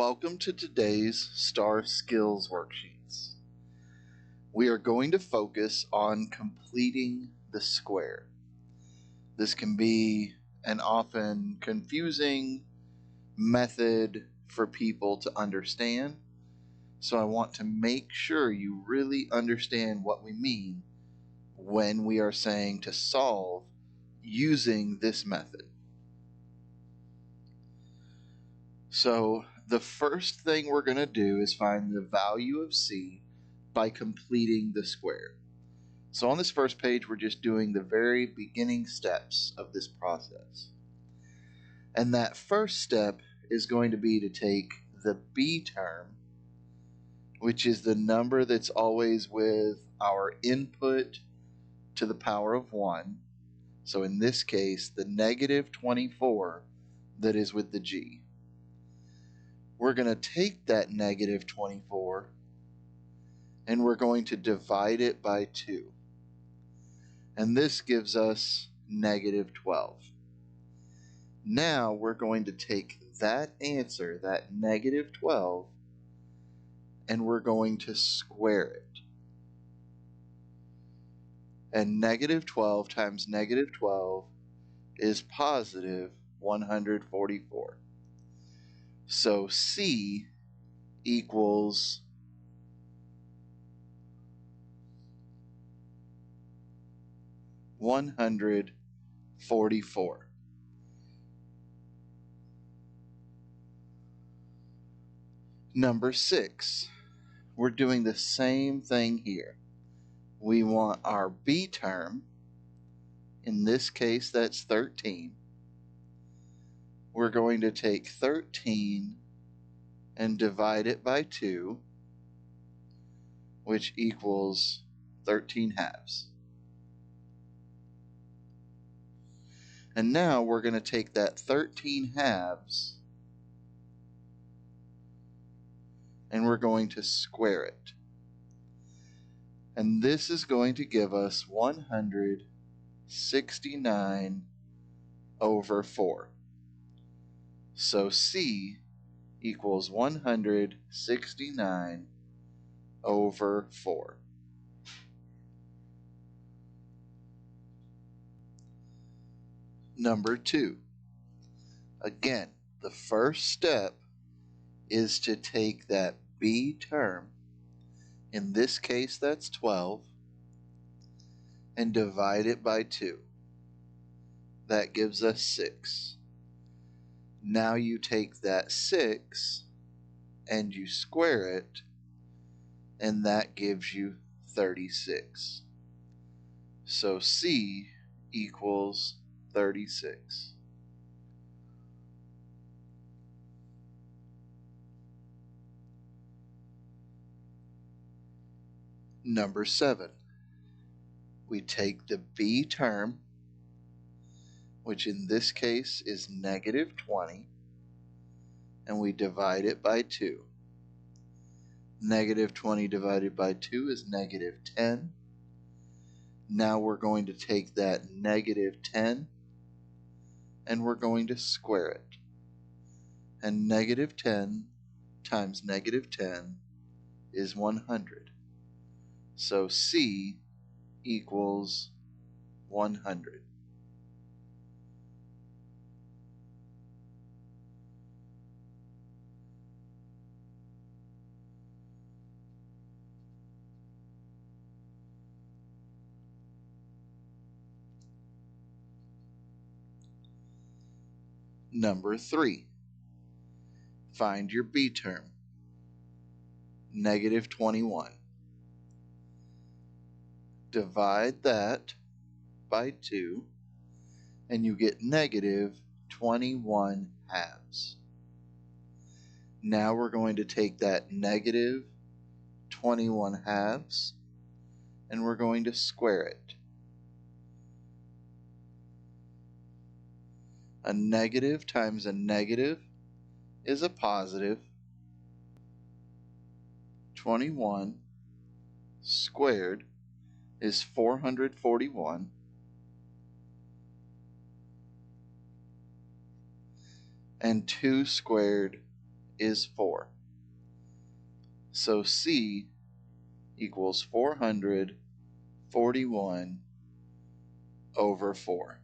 Welcome to today's STAR Skills worksheets. We are going to focus on completing the square. This can be an often confusing method for people to understand, so I want to make sure you really understand what we mean when we are saying to solve using this method. So the first thing we're going to do is find the value of C by completing the square. So on this first page, we're just doing the very beginning steps of this process. And that first step is going to be to take the B term, which is the number that's always with our input to the power of 1. So in this case, the negative 24 that is with the G. We're going to take that negative 24 and we're going to divide it by 2. And this gives us negative 12. Now we're going to take that answer, that negative 12, and we're going to square it. And negative 12 times negative 12 is positive 144. So C equals 144. Number 6, we're doing the same thing here. We want our B term, in this case that's 13. We're going to take 13 and divide it by 2, which equals 13 halves. And now we're going to take that 13 halves and we're going to square it. And this is going to give us 169 over 4. So C equals 169 over 4. Number 2. Again, the first step is to take that B term, in this case that's 12, and divide it by 2. That gives us 6. Now you take that 6 and you square it, and that gives you 36. So C equals 36. Number 7. We take the B term, which in this case is negative 20, and we divide it by 2. Negative 20 divided by 2 is negative 10. Now we're going to take that negative 10 and we're going to square it. And negative 10 times negative 10 is 100. So C equals 100. Number 3. Find your B term. Negative 21. Divide that by 2 and you get negative 21 halves. Now we're going to take that negative 21 halves and we're going to square it. A negative times a negative is a positive. 21 squared is 441. And 2 squared is 4. So C equals 441 over 4.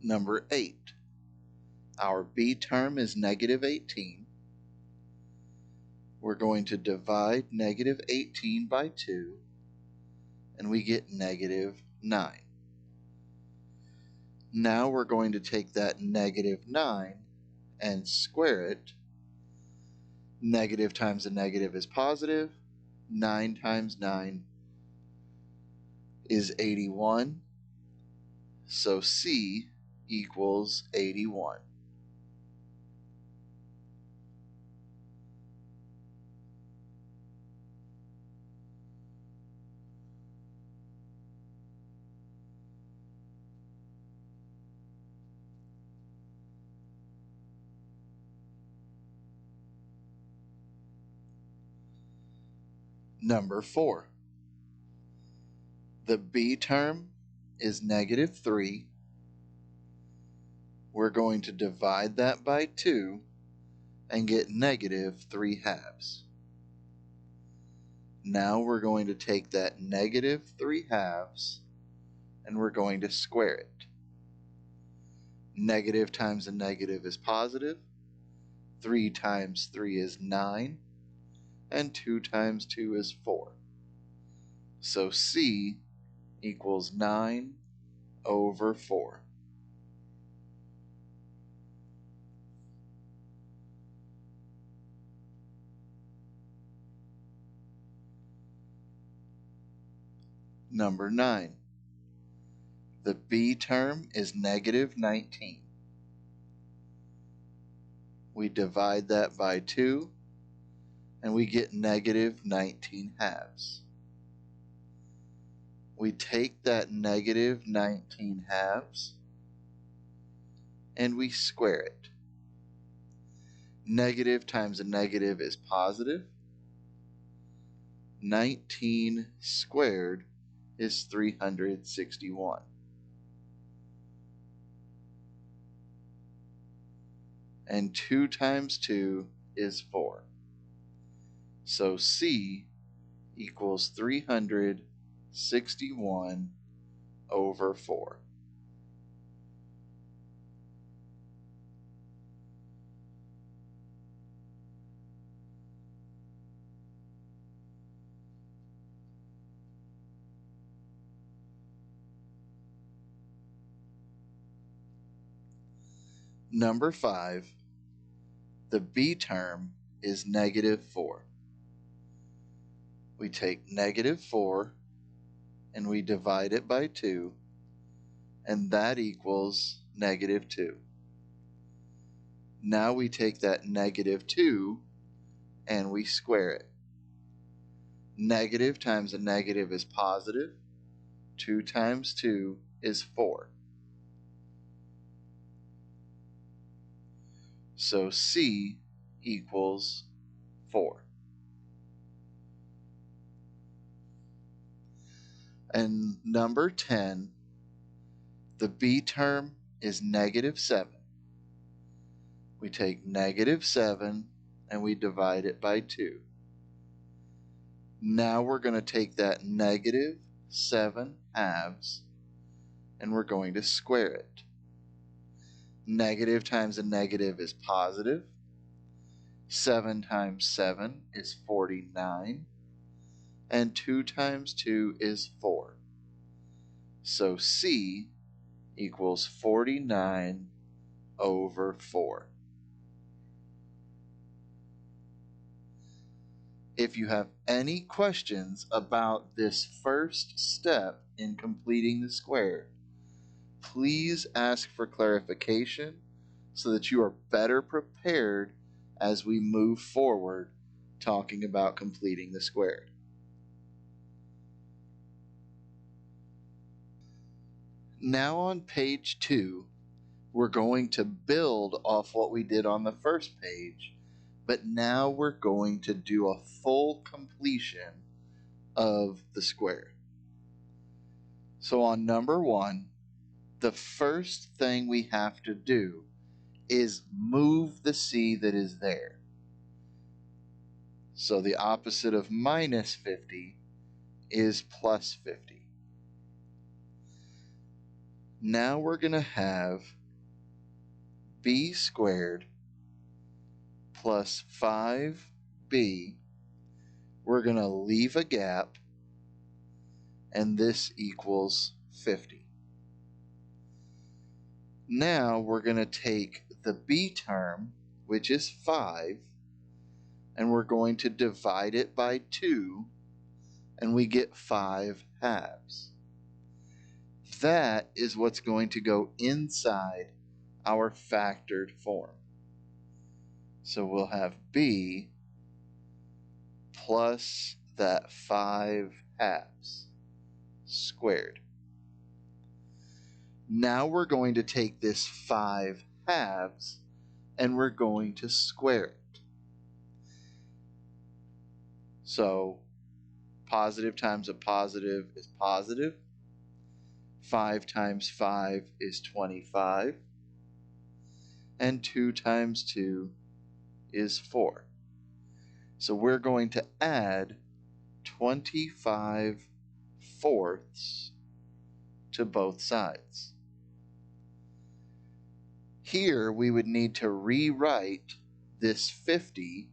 Number 8. Our B term is negative 18. We're going to divide negative 18 by 2, and we get negative 9. Now we're going to take that negative 9 and square it. Negative times a negative is positive. 9 times 9 is 81. So C equals 81. Number 4. The B term is negative 3. We're going to divide that by 2 and get negative 3 halves. Now we're going to take that negative 3 halves and we're going to square it. Negative times a negative is positive. 3 times 3 is 9. And 2 times 2 is 4. So C equals 9 over 4. Number 9. The B term is negative 19. We divide that by 2 and we get negative 19 halves. We take that negative 19 halves and we square it. Negative times a negative is positive. 19 squared is 361. And 2 times 2 is 4. So C equals 361 over 4. Number 5. The B term is negative 4. We take negative 4 and we divide it by 2, and that equals negative 2. Now we take that negative 2 and we square it. Negative times a negative is positive. 2 times 2 is 4. So C equals 4. And number 10, the B term is negative 7. We take negative 7 and we divide it by 2. Now we're going to take that negative 7 halves and we're going to square it. Negative times a negative is positive. 7 times 7 is 49. And 2 times 2 is 4. So C equals 49 over 4. If you have any questions about this first step in completing the square, please ask for clarification so that you are better prepared as we move forward talking about completing the square. Now on page 2, we're going to build off what we did on the first page, but now we're going to do a full completion of the square. So on number 1, the first thing we have to do is move the c that is there. So the opposite of minus 50 is plus 50. Now we're going to have b squared plus 5b. We're going to leave a gap, and this equals 50. Now we're going to take the b term, which is 5, and we're going to divide it by 2, and we get 5 halves. That is what's going to go inside our factored form. So we'll have b plus that 5 halves squared. Now we're going to take this 5 halves and we're going to square it. So positive times a positive is positive. 5 times 5 is 25. And 2 times 2 is 4. So we're going to add 25 fourths to both sides. Here we would need to rewrite this 50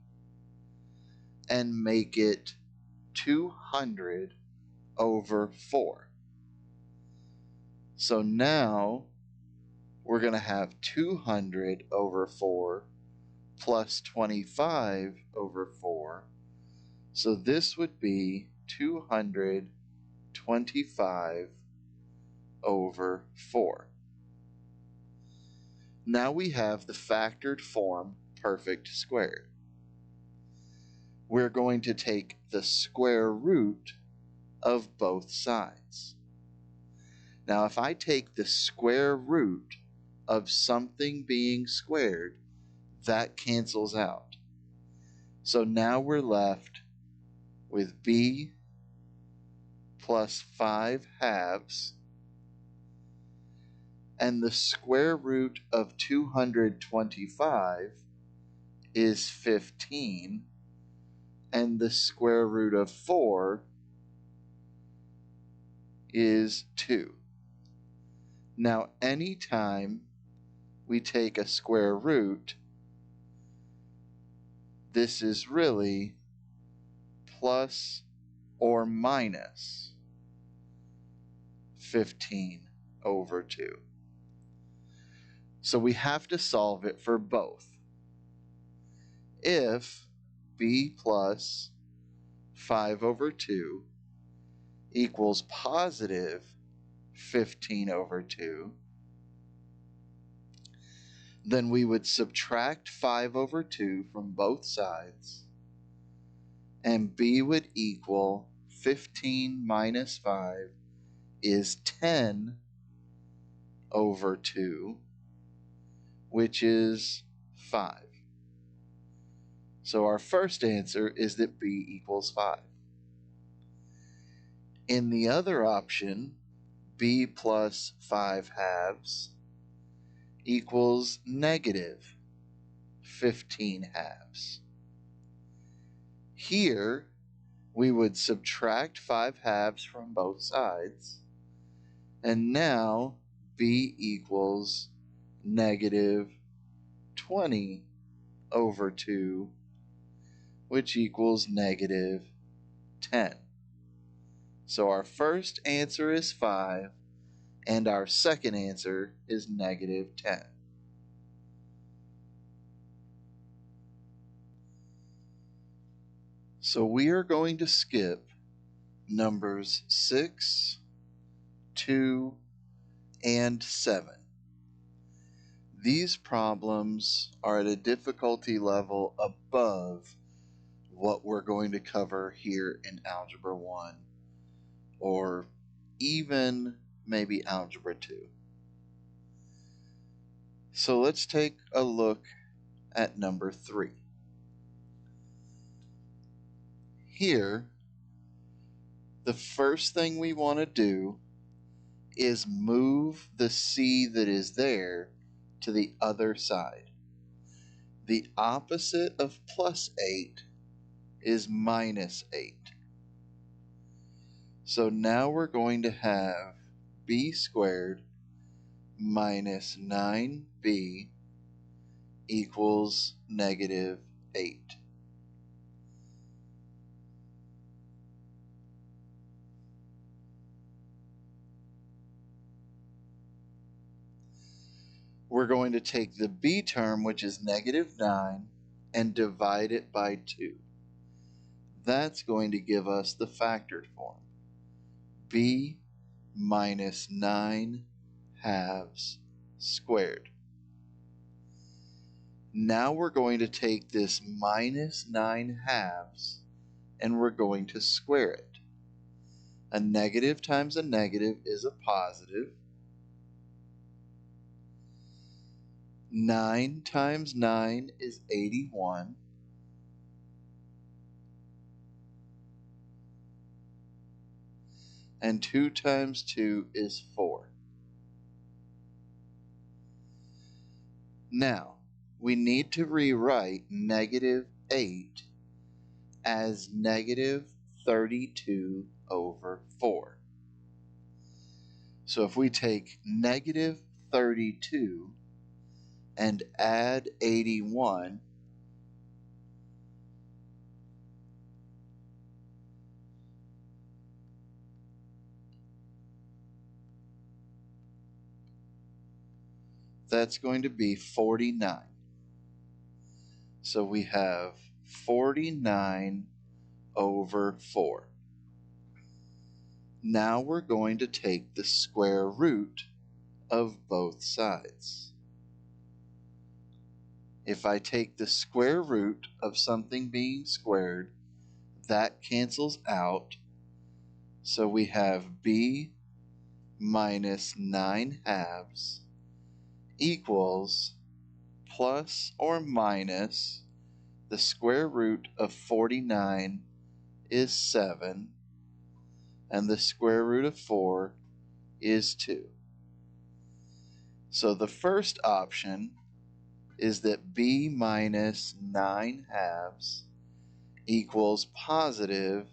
and make it 200 over 4. So now we're going to have 200 over 4 plus 25 over 4. So this would be 225 over 4. Now we have the factored form perfect squared. We're going to take the square root of both sides. Now if I take the square root of something being squared, that cancels out. So now we're left with b plus 5 halves, and the square root of 225 is 15, and the square root of 4 is 2. Now anytime we take a square root, this is really plus or minus 15 over 2. So we have to solve it for both. If b plus 5 over 2 equals positive 15 over 2, then we would subtract 5 over 2 from both sides, and b would equal 15 minus 5 is 10 over 2, which is 5. So our first answer is that b equals 5. In the other option, b plus 5 halves equals negative 15 halves. Here, we would subtract 5 halves from both sides, and now b equals negative 20 over 2, which equals negative 10. So our first answer is 5, and our second answer is negative 10. So we are going to skip numbers 6, 2, and 7. These problems are at a difficulty level above what we're going to cover here in Algebra 1, or even maybe Algebra 2. So let's take a look at number 3. Here, the first thing we want to do is move the c that is there to the other side. The opposite of plus 8 is minus 8. So now we're going to have b squared minus 9b equals negative 8. We're going to take the b term, which is negative 9, and divide it by 2. That's going to give us the factored form. B minus 9 halves squared. Now we're going to take this minus 9 halves and we're going to square it. A negative times a negative is a positive. 9 times 9 is 81. And 2 times 2 is 4. Now, we need to rewrite negative 8 as negative 32 over 4. So if we take negative 32 and add 81, that's going to be 49. So we have 49 over 4. Now we're going to take the square root of both sides. If I take the square root of something being squared, that cancels out. So we have b minus 9 halves equals plus or minus the square root of 49 is 7, and the square root of 4 is 2. So the first option is that b minus 9 halves equals positive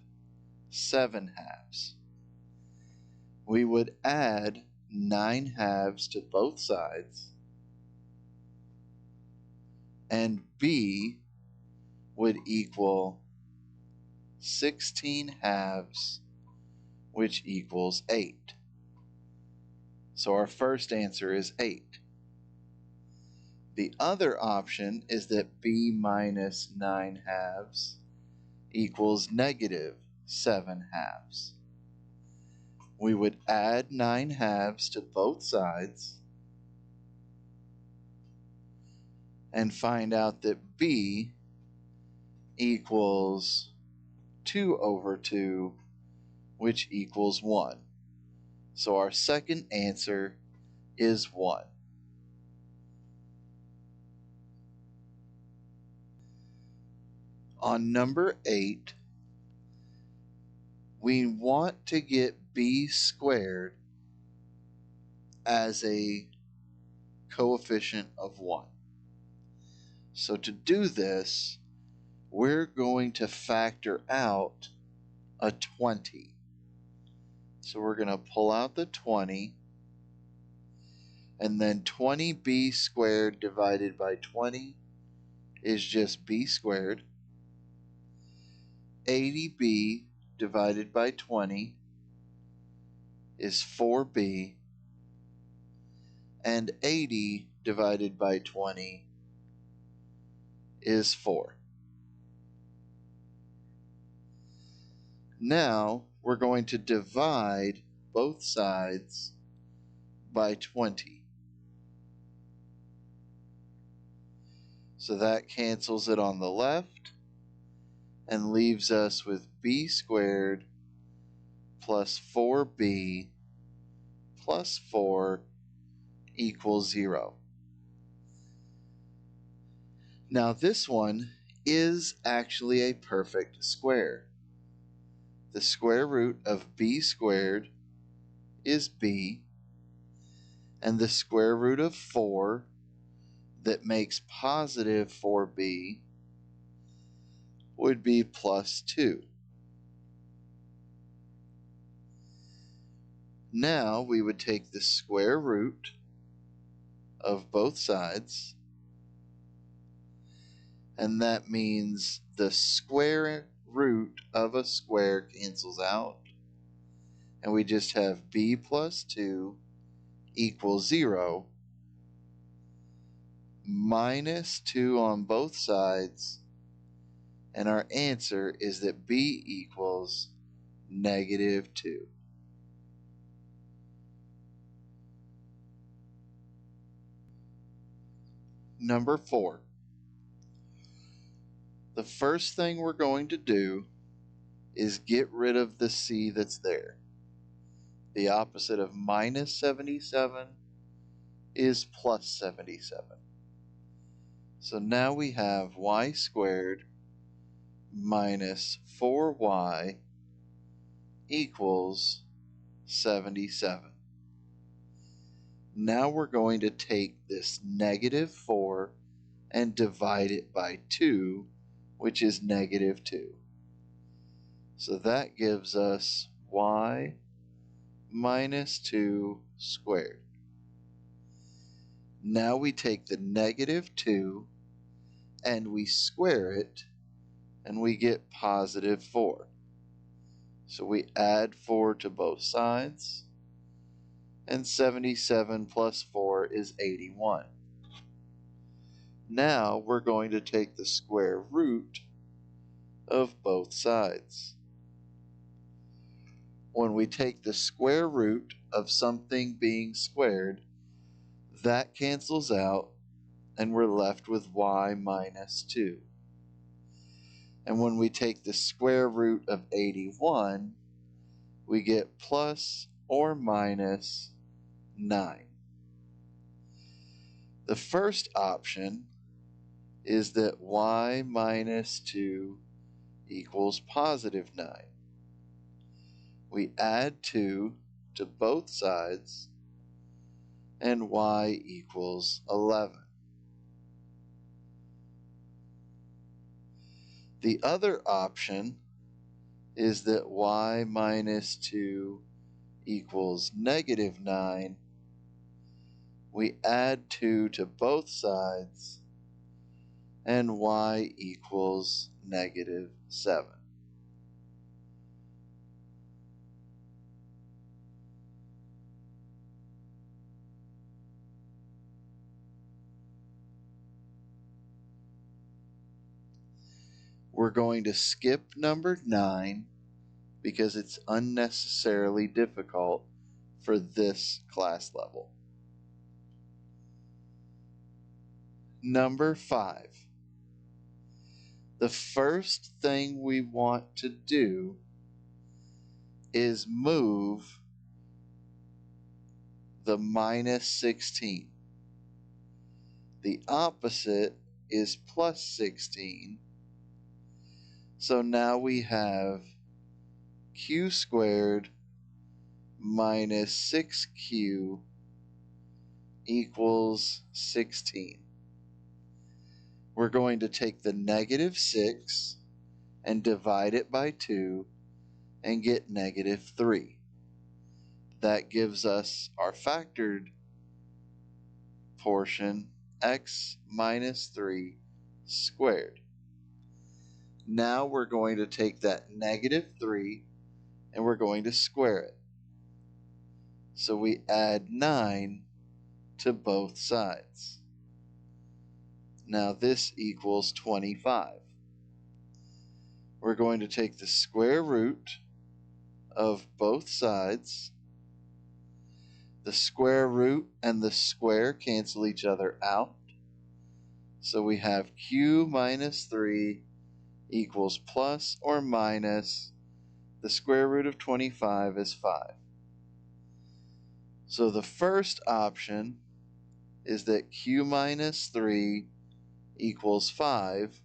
7 halves. We would add 9 halves to both sides, and b would equal 16 halves, which equals 8. So our first answer is 8. The other option is that b minus 9 halves equals negative 7 halves. We would add 9 halves to both sides and find out that b equals 2 over 2, which equals 1. So our second answer is 1. On number 8, we want to get b squared as a coefficient of 1. So to do this, we're going to factor out a 20. So we're going to pull out the 20, and then 20b squared divided by 20 is just b squared. 80b divided by 20 is 4b, and 80 divided by 20 is 4. Now we're going to divide both sides by 20. So that cancels it on the left and leaves us with b squared plus 4b plus 4 equals 0. Now this one is actually a perfect square. The square root of b squared is b, And the square root of 4 that makes positive 4b would be plus 2. Now we would take the square root of both sides, and that means the square root of a square cancels out, and we just have b plus 2 equals 0, minus 2 on both sides, and our answer is that b equals negative 2. Number 4. The first thing we're going to do is get rid of the c that's there. The opposite of minus 77 is plus 77. So now we have y squared minus 4y equals 77. Now we're going to take this negative 4 and divide it by 2, which is negative 2. So that gives us y minus 2 squared. Now we take the negative 2 and we square it, and we get positive 4. So we add 4 to both sides, and 77 plus 4 is 81. Now we're going to take the square root of both sides. When we take the square root of something being squared, that cancels out, and we're left with y minus 2. And when we take the square root of 81, we get plus or minus 9. The first option is that y minus 2 equals positive 9. We add 2 to both sides, and y equals 11. The other option is that y minus 2 equals negative 9. We add 2 to both sides, and y equals negative 7. We're going to skip number 9 because it's unnecessarily difficult for this class level. Number 5. The first thing we want to do is move the minus 16. The opposite is plus 16. So now we have q squared minus 6q equals 16. We're going to take the negative 6 and divide it by 2 and get negative 3. That gives us our factored portion, x minus 3 squared. Now we're going to take that negative 3 and we're going to square it. So we add 9 to both sides. Now this equals 25. We're going to take the square root of both sides. The square root and the square cancel each other out. So we have q minus 3 equals plus or minus the square root of 25 is 5. So the first option is that q minus 3 equals 5.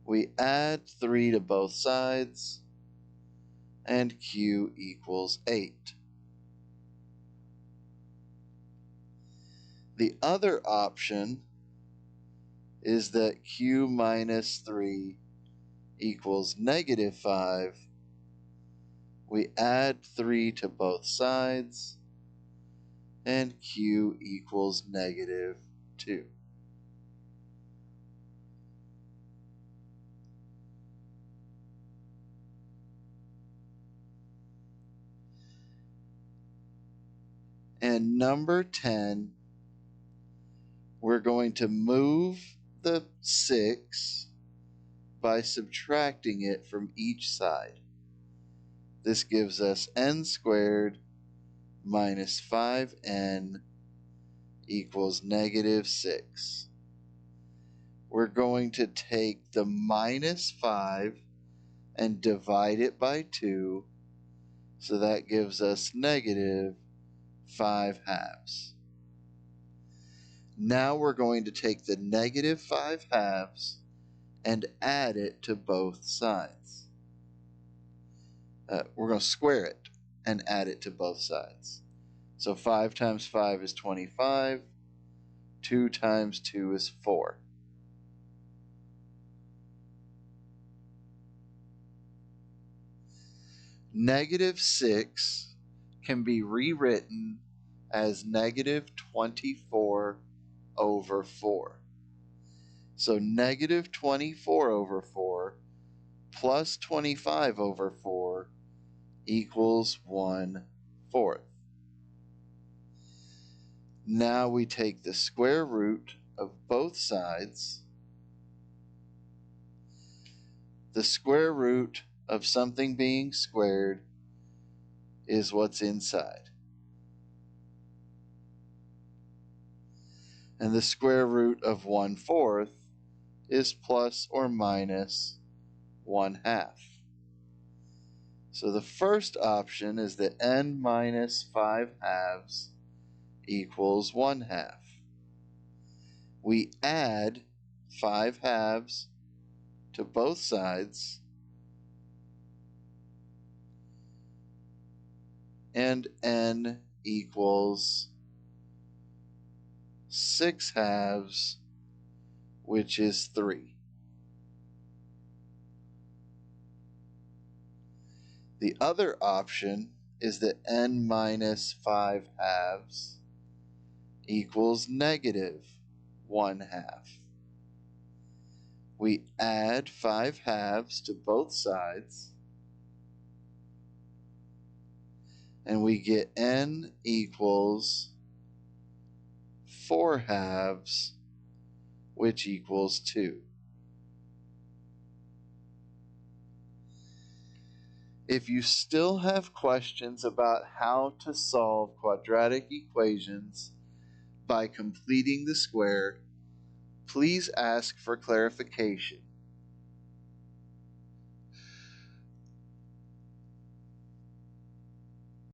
We add 3 to both sides, and q equals 8. The other option is that q minus 3 equals negative 5. We add 3 to both sides, and q equals negative 2. And number 10, we're going to move the 6 by subtracting it from each side. This gives us n squared minus 5n equals negative 6. We're going to take the minus 5 and divide it by 2, so that gives us negative 5 halves. Now we're going to take the negative 5 halves and add it to both sides. We're going to square it and add it to both sides. So 5 times 5 is 25. 2 times 2 is 4. Negative 6 can be rewritten as negative 24 over 4. So negative 24 over 4 plus 25 over 4 equals 1/4. Now we take the square root of both sides. The square root of something being squared is what's inside. And the square root of 1/4 is plus or minus 1/2. So the first option is that n minus 5 halves equals 1/2. We add 5 halves to both sides, and n equals 6 halves, which is 3. The other option is that n minus 5 halves equals negative 1/2. We add 5 halves to both sides, and we get n equals 4 halves, which equals 2. If you still have questions about how to solve quadratic equations by completing the square, please ask for clarification.